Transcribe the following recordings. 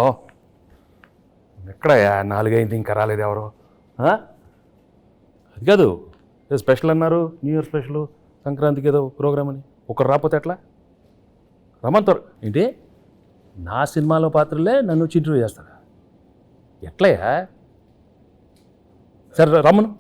Hello, ఎక్కడయ్యా 4 అయింది ఇంకా రాలేదు ఎవరు? అది కాదు, ఏదో స్పెషల్ అన్నారు, న్యూ ఇయర్ స్పెషల్, సంక్రాంతికి ఏదో ప్రోగ్రామ్ అని. ఒకరు రాకపోతే ఎట్లా? రమ్మంటారు ఏంటి? నా సినిమాలో పాత్రలే నన్ను వచ్చి ఇంటర్వ్యూ చేస్తారా? ఎట్లయ్యా? సరే రమ్మను.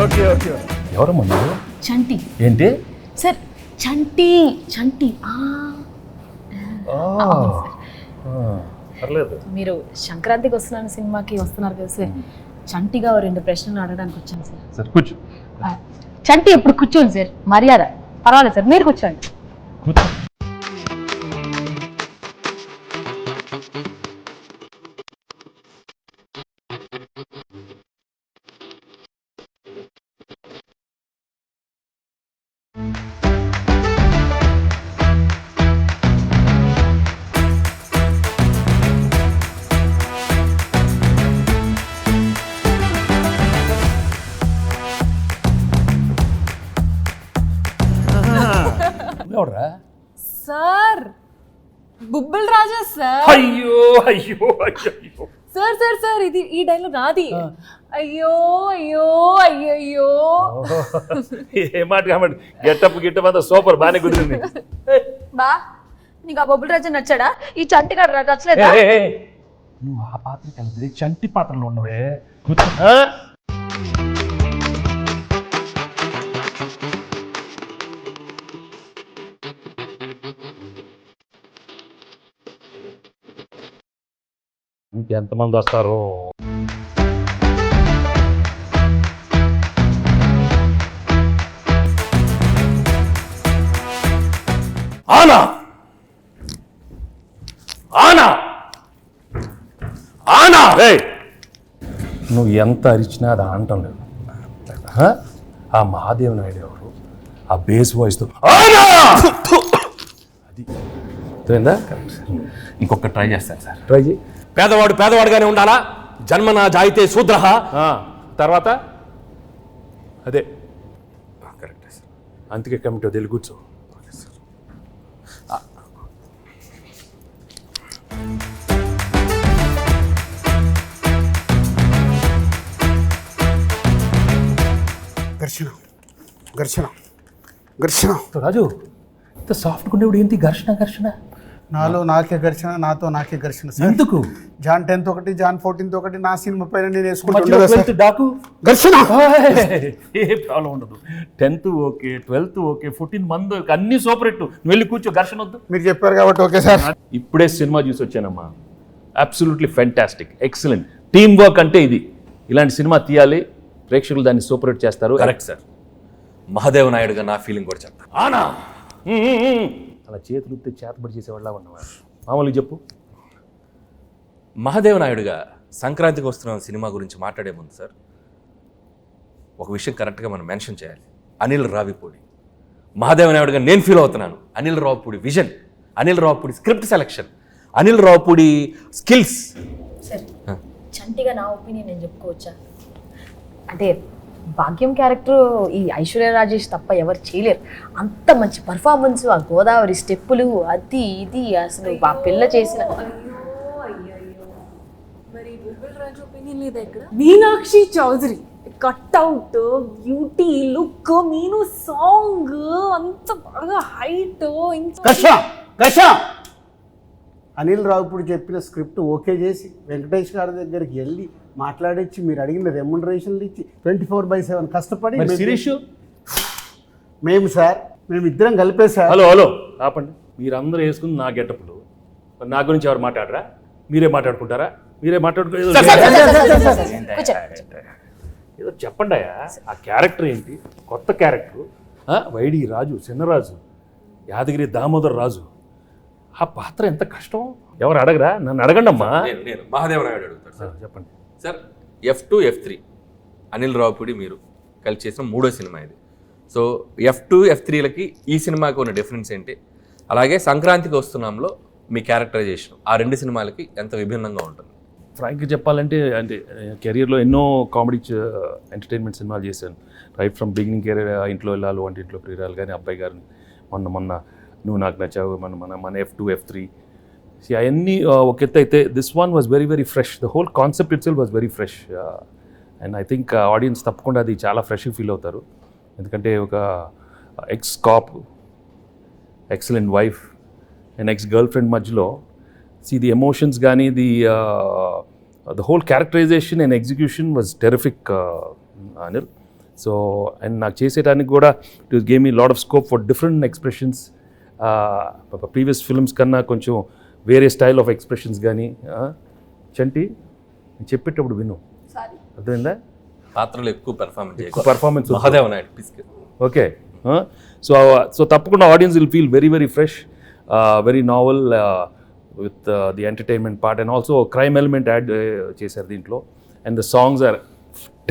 Okay okay. ఎవరమ్మా మీరు? చంటి. ఏంటి సార్? చంటి. చంటి. పర్లేదు. మీరు సంక్రాంతికి వస్తున్నాను సినిమాకి వస్తున్నారు కదా సార్, చంటిగా 2 ప్రశ్నలు అడగడానికి వచ్చాను సార్. సార్ కూర్చో. చంటి ఎప్పుడు కూర్చోండి సార్, మర్యాద. పర్వాలేదు సార్, మీరు కూర్చోండి. కూర్చో. ఎవడరా? సార్ బుబ్బుల్ రాజా సార్. అయ్యో అయ్యో అయ్యో సార్ సార్ సార్ ఇది ఈ డైలాగ్ నాది. అయ్యో అయ్యో అయ్యో. ఏ మాట కాబట్టి గెట్టప్ అంతా సూపర్, బాగానే కుదిరింది. బా నీకు ఆ బొబ్బుల్ రాజా నచ్చాడా? ఈ చంటి గారు నచ్చలేదా? నువ్వు ఆ పాత్ర కలిసి చంటి పాత్రలో ఉన్నవే. ఇంకెంతమంది వస్తారు? ఆనా ఆనా ఆనా. నువ్వు ఎంత అరిచినా అది ఆనటం లేదు. ఆ మహాదేవ్ నాయుడు ఎవరు? ఆ బేస్ వాయిస్తో అది తెలియదా? ఇంకొక ట్రై చేస్తాను సార్. ట్రై చేయి. పేదవాడు పేదవాడుగానే ఉండాలా? జన్మనా జాయితే శూద్రః. తర్వాత అదే కరెక్టే సార్. అందుకే కమిటీ వదిలి కూర్చో. ఘర్షణ ఘర్షణ ఘర్షణ. రాజు ఇంత సాఫ్ట్గా ఉండేవాడు ఏంటి ఘర్షణ ఘర్షణ? నాలో నాకే ఘర్షణ, నాతో నాకే ఘర్షణ. ఎందుకు? జాన్ 10th ఒకటి, జాన్ 14th ఒకటి, నా సినిమా పైన నేను మధ్యలో వేసుకుంటా 12th డాకు ఘర్షణ. ఏ ప్రాబ్లం ఉండదు. 10th ఓకే, 12th ఓకే, 14 మంది అన్ని సూపర్ హిట్. నువ్వు వెళ్ళి కూర్చో, ఘర్షణ వద్దు. మీరు చెప్పారు కాబట్టి ఓకే సార్. ఇప్పుడే సినిమా చూసి వచ్చానమ్మా. Absolutely fantastic, excellent. Team work అంటే ఇది. ఇలాంటి సినిమా తీయాలి, ప్రేక్షకులు దాన్ని సూపర్ హిట్ చేస్తారు. Correct sir. మహాదేవ్ నాయుడుగా నా ఫీలింగ్ కూడా చెప్తా. ఆనా అలా చేతులు ఉత్తే చేతబడి చేసేవాళ్ళ ఉన్నవా? మామూలుగా చెప్పు. మహాదేవ్ నాయుడుగా సంక్రాంతికి వస్తున్న సినిమా గురించి మాట్లాడే ముందు సార్, ఒక విషయం కరెక్ట్గా మనం మెన్షన్ చేయాలి. అనిల్ రావిపూడి. మహాదేవ్ నాయుడుగా నేను ఫీల్ అవుతున్నాను. Anil Ravipudi vision, Anil Ravipudi script selection, Anil Ravipudi skills. Sir చంటిగా నా ఒపీనియన్ నేను చెప్పుకోవచ్చా? అంటే భాగ్యం క్యారెక్టర్ ఈ ఐశ్వర్య రాజేష్ తప్ప ఎవరు చేయలేరు. అంత మంచి పర్ఫార్మెన్స్, ఆ గోదావరి స్టెప్పులు, అది ఇది అసలు ఆ పిల్ల చేసిన. Meenakshi Chaudhary cutout, beauty, look, Meenu song అంత బాగా హైట్. అనిల్ రావుపూడి చెప్పిన స్క్రిప్ట్ ఓకే చేసి వెంకటేష్ గారి దగ్గరికి వెళ్ళి మాట్లాడించి మీరు అడిగిన రెమ్యునరేషన్లు ఇచ్చి 24/7 కష్టపడి మేము సార్, మేము ఇద్దరం కలిపే సార్. హలో ఆపండి. మీరందరూ వేసుకుని నా గెటప్లు, నా గురించి ఎవరు మాట్లాడరా? మీరే మాట్లాడుకుంటారా? మీరే ఏదో చెప్పండి అయ్యా. ఆ క్యారెక్టర్ ఏంటి? కొత్త క్యారెక్టర్. వైడి రాజు, చిన్నరాజు, యాదగిరి దామోదర్ రాజు. ఆ పాత్ర ఎంత కష్టం. ఎవరు అడగరా? నన్ను అడగండి అమ్మా. నేను మహాదేవ్ నాయుడు అడుగుతాను సార్. చెప్పండి sir. F2, F3 Anil Ravipudi మీరు కలిసి చేసిన 3వ సినిమా ఇది. సో F2 F3లకి ఈ సినిమాకి ఉన్న డిఫరెన్స్ ఏంటి, అలాగే సంక్రాంతికి వస్తున్నాంలో మీ క్యారెక్టరైజేషన్ ఆ 2 సినిమాలకి ఎంత విభిన్నంగా ఉంటుంది? ఫ్రాంక్గా చెప్పాలంటే అంటే కెరీర్లో ఎన్నో కామెడీ ఎంటర్టైన్మెంట్ సినిమాలు చేశాను. రైట్ ఫ్రమ్ బిగినింగ్ కెరీర్, ఇంట్లో వెళ్ళాలి, వంటింట్లో ప్రియురాలు కానీ, అబ్బాయి గారిని, మొన్న నువ్వు నాకు నచ్చావు, మన F2 F3 అవన్నీ ఒక ఎత్తు అయితే this one was very very fresh. The whole concept itself was very fresh and I think audience తప్పకుండా అది చాలా ఫ్రెష్గా ఫీల్ అవుతారు. ఎందుకంటే ఒక ex cop, excellent wife and ex girlfriend మధ్యలో ది ఎమోషన్స్ కానీ the whole characterization and execution was terrific Anil. So and నాకు చేసేటానికి కూడా it gave me lot of scope for different expressions. Previous films కన్నా కొంచెం వేరే స్టైల్ ఆఫ్ ఎక్స్ప్రెషన్స్ కానీ. చంటి నేను చెప్పేటప్పుడు విను, అర్థమైందా? పాత్రలు ఎక్కువ పర్ఫార్మెన్స్ మహాదేవ్ నాయుడు పిస్కెట్. ఓకే. సో తప్పకుండా audience will feel very very fresh, very novel with the entertainment part and also crime element add చేశారు దీంట్లో. And the songs are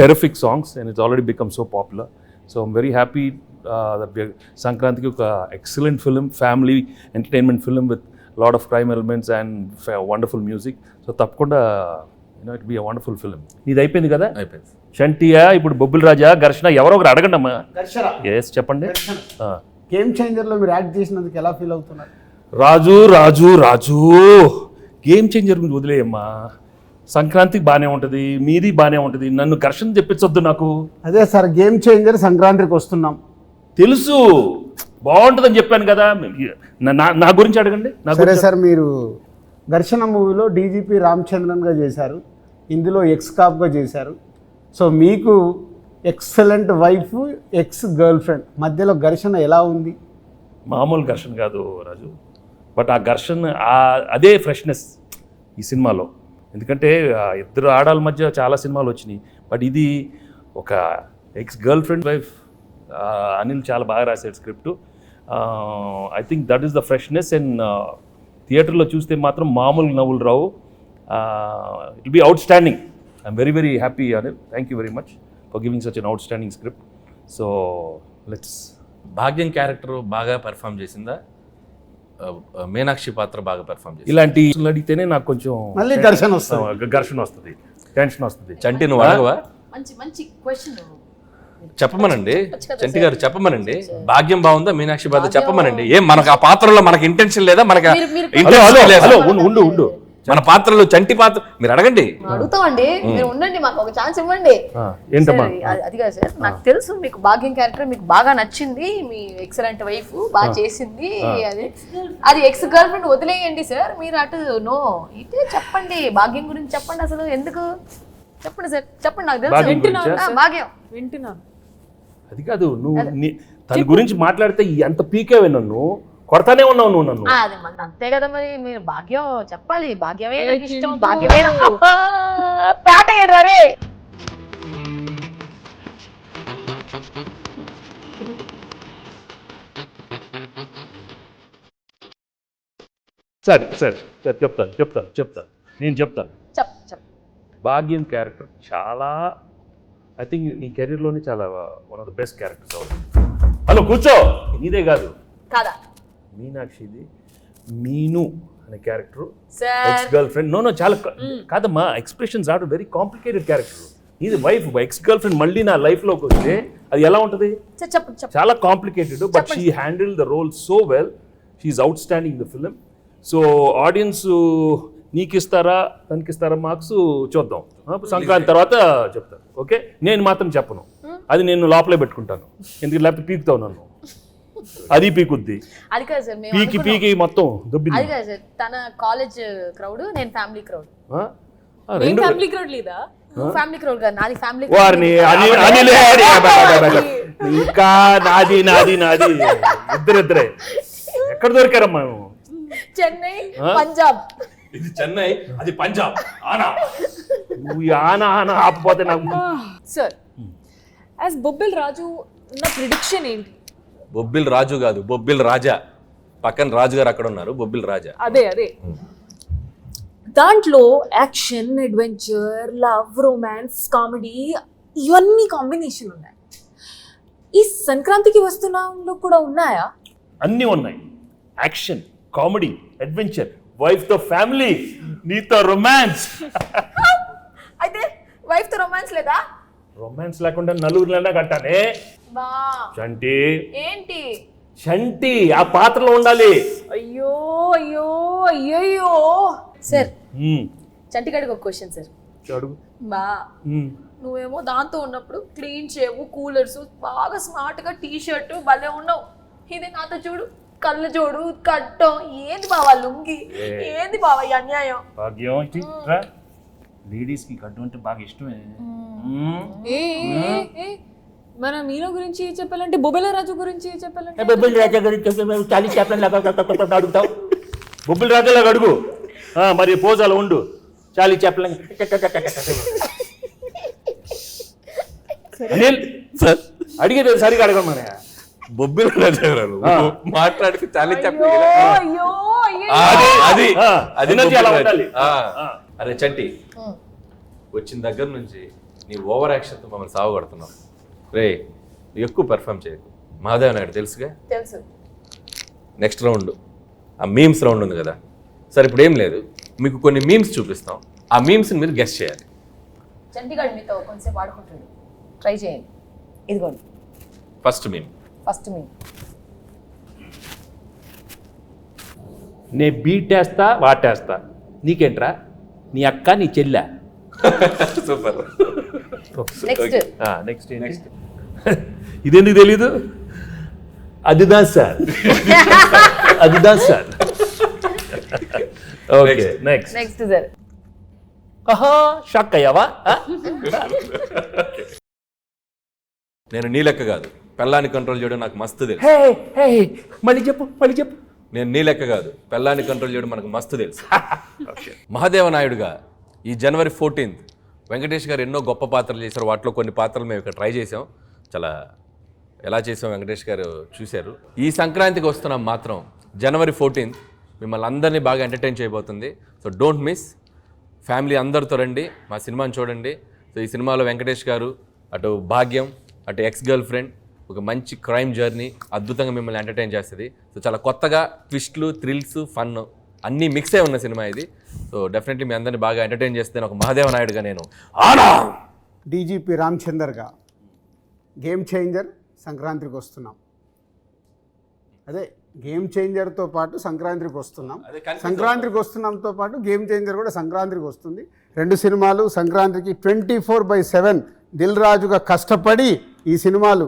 terrific songs and it's already become so popular. So I'm very happy that సంక్రాంతికి ఒక excellent film, family entertainment film with lot of crime elements and wonderful music. So తప్పకుండా it be a wonderful film. ఇది అయిపోయింది కదా? అయిపోయింది. చంటియా, ఇప్పుడు బొబ్బిల్ రాజా, ఘర్షణ, ఎవరో ఒకరు అడగండి అమ్మా. ఎస్ చెప్పండి. గేమ్ చేంజర్లో మీరు యాక్ట్ చేసినందుకు ఎలా ఫీల్ అవుతున్నారు? రాజు రాజు రాజు గేమ్ చేంజర్ గురించి వదిలేయమ్మా. సంక్రాంతికి బాగానే ఉంటుంది, మీది బాగానే ఉంటుంది, నన్ను ఘర్షణ చెప్పించొద్దు నాకు. అదే సార్, గేమ్ చేంజర్ సంక్రాంతికి వస్తున్నాం తెలుసు, బాగుంటుందని చెప్పాను కదా. నా గురించి అడగండి. సరే సార్, మీరు ఘర్షణ మూవీలో డీజీపీ రామచంద్రన్గా చేశారు, ఇందులో ఎక్స్ కాప్గా చేశారు. సో మీకు excellent wife, ex girlfriend మధ్యలో ఘర్షణ ఎలా ఉంది? మామూలు ఘర్షణ కాదు రాజు, బట్ ఆ ఘర్షణ అదే ఫ్రెష్నెస్ ఈ సినిమాలో. ఎందుకంటే ఇద్దరు ఆడాల మధ్య చాలా సినిమాలు వచ్చినాయి, బట్ ఇది ఒక ex girlfriend wife. Anil చాలా బాగా రాశాడు script. I think that is the freshness. And థియేటర్లో చూస్తే మాత్రం మామూలు నవ్వులు రావు. It be outstanding. I'm very very happy Anil. Thank you very much for giving such an outstanding script. So let's. Bhagyam character బాగా పెర్ఫామ్ చేసిందా, మీనాక్షి పాత్ర బాగా పెర్ఫామ్ చేసింది? ఇలాంటి అడిగితేనే నాకు కొంచెం మళ్ళీ ఘర్షణ వస్తుంది, టెన్షన్ వస్తుంది. చంటి నువ్వు అడగవా? మంచి క్వశ్చన్ చెప్పమనండి చంటి గారు, చెప్పమనండి. భాగ్యం బాగుందా, మీనాక్షి పాత్ర చెప్పమనండి. ఏం మనకు ఆ పాత్రలో మనకి ఇంటెన్షన్ లేదా? మనకి ఉండు మన పాత్రలో చంటి పాత్ర మీరు అడగండి. అడుగుతామండి, మీరు ఉండండి, మాకు ఒక ఛాన్స్ ఇవ్వండి. ఏంటమ్మా? అది కాదు సార్, నాకు తెలుసు మీకు భాగ్యం క్యారెక్టర్ మీకు బాగా నచ్చింది, మీ ఎక్సలెంట్ వైఫ్ బాగా చేసింది. అది ఎక్స్ గర్ల్ ఫ్రెండ్ వదిలేయండి సార్, మీరు అటు నో ఇటే చెప్పండి, భాగ్యం గురించి చెప్పండి. అసలు ఎందుకు చెప్పండి సార్, చెప్పండి. నాకు తెలుసు భాగ్యం వింటున్నాను. అది కాదు, నువ్వు తన గురించి మాట్లాడితే ఎంత పీకేవే, నన్ను కొడతానే ఉన్నావు నువ్వు నన్ను. అది మన అంతే కదా మరి, మీరు భాగ్యం చెప్పాలి. భాగ్యమే నాకు ఇష్టం, భాగ్యమే పేట ఏడరే. సరే చెప్తాను నేను చెప్తాను. భాగ్యం క్యారెక్టర్ చాలా, ఐ థింక్ ఈ కెరీర్లోనే చాలా one of the best characters అవుతుంది. హలో కూర్చో, నీదే కాదు కాదా మీనాక్షిది. మీను అనే character ex girlfriend. No చాలా కాదమ్మా, expressions are very complicated character. ఇది వైఫ్, ఎక్స్ గర్ల్ ఫ్రెండ్ మళ్ళీ నా లైఫ్లోకి వస్తే అది ఎలా ఉంటుంది? చాలా complicated, but she handle the role so well. She's outstanding the film. So audience నీకిస్తారా తనకిస్తారా మార్క్స్ చూద్దాం, సంక్రాంతి తర్వాత చెప్తాను. ఓకే, నేను మాత్రం చెప్పను, అది నేను లోపలే పెట్టుకుంటాను. ఎందుకు లేకపోతే పీకుతావు నన్ను, అది పీకుద్ది. అది కాదు సార్, పీకి మొత్తం దొబ్బింది. అది కాదు సార్, తన కాలేజ్ క్రౌడ్, నేను ఫ్యామిలీ క్రౌడ్. ఫ్యామిలీ క్రౌడ్ లేదా? ఫ్యామిలీ క్రౌడ్ కాదు, నాది ఫ్యామిలీ. వారిని ఇంకా నాది ఇద్దరే ఎక్కడ దొరికారమ్మా? చెన్నై, పంజాబ్. ఇది చెన్నై, అది పంజాబ్. నువ్వు ఆనా ఆపపోతే నాకు. సార్ యాజ్ బొబ్బిల్ రాజు నా ప్రిడిక్షన్ ఏంటి? బొబ్బిల్ రాజు కాదు, బొబ్బిల్ రాజా. పక్కన రాజు గారు అక్కడ ఉన్నారు, బొబ్బిల్ రాజా. అదే దాంట్లో action, adventure, love, romance, comedy ఇవన్నీ కాంబినేషన్ ఉన్నాయి. ఈ సంక్రాంతికి వస్తున్నాంలో కూడా ఉన్నాయా? అన్నీ ఉన్నాయి. యాక్షన్, కామెడీ, అడ్వెంచర్, వైఫ్ తో ఫ్యామిలీ, నీతో రొమాన్స్. అయితే వైఫ్ తో రొమాన్స్ లేదా? రొమాన్స్ లేకుండా నలుగురిలోనే కట్టానే. బా చంటి, ఏంటి? చంటి ఆ పాత్రలో ఉండాలి. అయ్యో అయ్యో అయ్యయ్యో. సార్ ఉమ్, చంటిగాడికి ఒక క్వశ్చన్ సార్. అడుగు. బా ఉమ్. నువ్వేమో దాంతో ఉన్నప్పుడు క్లీన్ షేవ్, కూలర్స్, బాగా స్మార్ట్ గా టీ షర్ట్ భలే ఉన్నావు. ఇది నాతో చూడు, కళ్ళు చూడు, కట్టం. ఏంది బావా లుంగి? ఏంది బావా ఈ అన్యాయం? భాగ్యం ఇటు రా. లేడీస్ కి గడ్డు అంటే బాగా ఇష్టమే. ఏ ఏ, ఏ, మన మీలో గురించి చెప్పాలంటే బొబ్బెల రాజు గురించి చెప్పాలంటే బొబ్బిల్ రాజా గురించి చాలీ చెప్పండి అడుగుతావు. బొబ్బిల్ రాజాలాగా అడుగు. మరి పోజాలు ఉండు. చాలీ చెప్పలేం. అనిల్ సార్ అడిగేది సరిగా అడగమని. బొబ్బిల రాజా గారు మాట్లాడితే చాలా చెప్పి అయ్యో అయ్యో. అది ఆ, అది energy అలా బొబ్బిల ఉండాలి. రాజు. అరే చంటి, వచ్చిన దగ్గర నుంచి నీ ఓవర్ యాక్షన్తో మమ్మల్ని సావగొడుతున్నావు. రే నువ్వు ఎక్కువ పెర్ఫామ్ చేయకు. మహాదేవ్ నాయుడు తెలుసుగా. తెలుసు. నెక్స్ట్ రౌండ్ ఆ మీమ్స్ రౌండ్ ఉంది కదా. సరే ఇప్పుడు ఏం లేదు, మీకు కొన్ని మీమ్స్ చూపిస్తాం. ఆ మీమ్స్ని మీరు గెస్ట్ చేయాలి. చంటిగాడు మీతో కొంచెంసేపు ఆడుకుంటాడు, ట్రై చేయండి. ఇదిగోండి ఫస్ట్ మీమ్. ఫస్ట్ మీ. నే బీటేస్తా వాటేస్తా, నీకేంట్రా? నీ అక్క నీ చెల్లె. సూపర్. నెక్స్ట్ నెక్స్ట్ నెక్స్ట్ ఇదెందుకు తెలీదు? అదిదా సార్, అదిదా sir. Okay next. Next sir. ఆహా షాక్ అయ్యావా? నేను నీ లెక్క కాదు, పెళ్ళాన్ని కంట్రోల్ చేయడం నాకు మస్తు తెలుసు. హే హే మళ్ళీ చెప్పు, మళ్ళీ చెప్పు. నేను నీ లెక్క కాదు, పెళ్ళాన్ని కంట్రోల్ చేయడం మనకు మస్తు తెలుసు. మహాదేవ నాయుడుగా ఈ జనవరి 14th వెంకటేష్ గారు ఎన్నో గొప్ప పాత్రలు చేశారు. వాటిలో కొన్ని పాత్రలు మేము ఇక్కడ ట్రై చేసాం. చాలా ఎలా చేసాం వెంకటేష్ గారు చూశారు. ఈ సంక్రాంతికి వస్తున్నాం మాత్రం జనవరి 14th మిమ్మల్ని అందరినీ బాగా ఎంటర్టైన్ చేయబోతుంది. So don't miss. ఫ్యామిలీ అందరితో రండి, మా సినిమాని చూడండి. సో ఈ సినిమాలో వెంకటేష్ గారు, అటు భాగ్యం, అటు ఎక్స్ గర్ల్ ఫ్రెండ్, ఒక మంచి క్రైమ్ జర్నీ అద్భుతంగా మిమ్మల్ని ఎంటర్టైన్ చేస్తుంది. సో చాలా కొత్తగా ట్విస్ట్లు, థ్రిల్స్, ఫన్ అన్నీ మిక్స్ అయి ఉన్న సినిమా ఇది. సో డెఫినెట్లీ మీ అందరినీ బాగా ఎంటర్టైన్ చేస్తే ఒక మహాదేవ నాయుడుగా నేను ఆనా. డీజీపీ రామచందర్గా గేమ్ చేంజర్ సంక్రాంతికి వస్తున్నాం. అదే గేమ్ చేంజర్తో పాటు సంక్రాంతికి వస్తున్నాం. సంక్రాంతికి వస్తున్నాంతో పాటు గేమ్ చేంజర్ కూడా సంక్రాంతికి వస్తుంది. రెండు సినిమాలు సంక్రాంతికి 24/7 దిల్ రాజుగా కష్టపడి ఈ సినిమాలు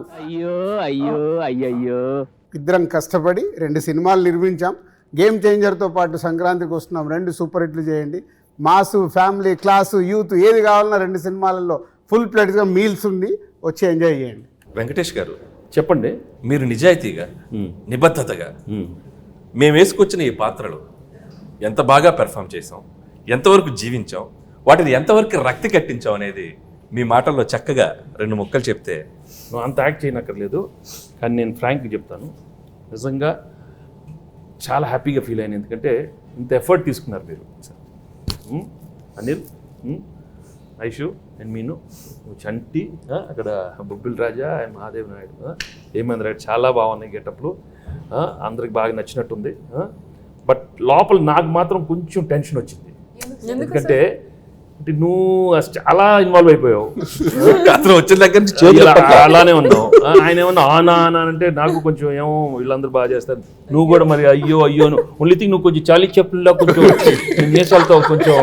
ఇద్దరం కష్టపడి రెండు సినిమాలు నిర్మించాం. గేమ్ చేంజర్తో పాటు సంక్రాంతికి వస్తున్నాం. రెండు సూపర్ హిట్లు చేయండి. మాసు, ఫ్యామిలీ, క్లాసు, యూత్ ఏది కావాలన్నా రెండు సినిమాలలో ఫుల్ ప్లేట్గా మీల్స్ ఉంది, వచ్చి ఎంజాయ్ చేయండి. వెంకటేష్ గారు చెప్పండి. మీరు నిజాయితీగా, నిబద్ధతగా మేము వేసుకొచ్చిన ఈ పాత్రలు ఎంత బాగా పెర్ఫామ్ చేసాం, ఎంతవరకు జీవించాం, వాటిని ఎంతవరకు రక్తి కట్టించాం అనేది మీ మాటల్లో చక్కగా రెండు ముక్కలు చెప్తే. నువ్వు అంత యాక్ట్ చేయనక్కర్లేదు, కానీ నేను ఫ్రాంక్గా చెప్తాను. నిజంగా చాలా హ్యాపీగా ఫీల్ అయ్యాను. ఎందుకంటే ఇంత ఎఫర్ట్ తీసుకున్నారు మీరు. అనిల్, ఐషు అండ్ మీను, చంటి, అక్కడ బొబ్బిల్ రాజా అండ్ మహాదేవ్ నాయుడు, హేమేంద్ర రాయుడు చాలా బాగున్నాయి గెటప్లు. అందరికి బాగా నచ్చినట్టుంది. బట్ లోపల నాకు మాత్రం కొంచెం టెన్షన్ వచ్చింది. ఎందుకంటే నువ్వు చాలా ఇన్వాల్వ్ అయిపోయావు. వచ్చిన దగ్గర నుంచి అలానే ఉన్నావు. ఆయన ఏమన్నా ఆనా ఆనా అంటే నాకు కొంచెం ఏమో వీళ్ళందరూ బాగా చేస్తారు, నువ్వు కూడా మరి అయ్యో అయ్యో ఓన్లీ థింగ్ నువ్వు కొంచెం చాలీ చెప్పుల్లో కొంచెం మీసాలతో కొంచెం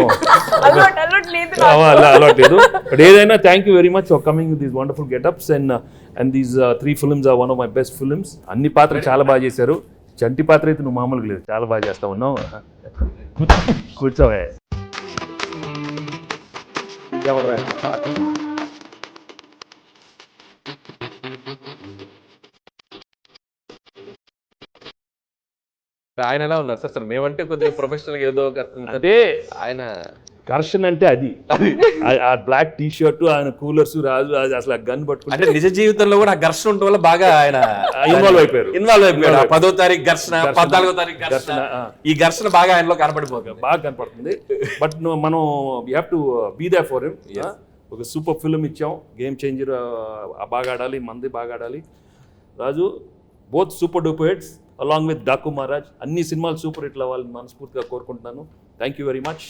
అలవాట్లేదు. బట్ ఏదైనా thank you very much for coming with these wonderful getups and these 3 films are one of my best films. అన్ని పాత్రలు చాలా బాగా చేశారు. చంటి పాత్ర అయితే నువ్వు మామూలుగా లేదు, చాలా బాగా చేస్తా ఉన్నావు. కూర్చోవే. ఆయన ఎలా ఉన్నారు సార్? సార్ మేమంటే కొద్దిగా ప్రొఫెషనల్ ఏదో అంటే ఆయన ఘర్షణ అంటే అది ఆ బ్లాక్ టీ షర్ట్, ఆయన కూలర్స్, రాజు అసలు గన్ పట్టుకుంటే అంటే నిజ జీవితంలో కూడా ఆ ఘర్షణ ఉండటం వల్ల బాగా ఆయన ఇన్వాల్వ్ అయిపోయారు. 10వ తారీఖు ఘర్షణ, 14వ తారీఖు ఘర్షణ, ఈ ఘర్షణ బాగా ఆయనలో కనపడిపోతుంది, బాగా కనపడుతుంది. బట్ మనం we have to be there for him. ఒక సూపర్ ఫిల్మ్ ఇచ్చాం, గేమ్ చేంజర్. బాగా ఆడాలి, మంది బాగా ఆడాలి. Raju both super duper hits along with Daaku Maharaaj. అన్ని సినిమాలు సూపర్ హిట్లు అవ్వాలని మనస్ఫూర్తిగా కోరుకుంటున్నాను. Thank you very much.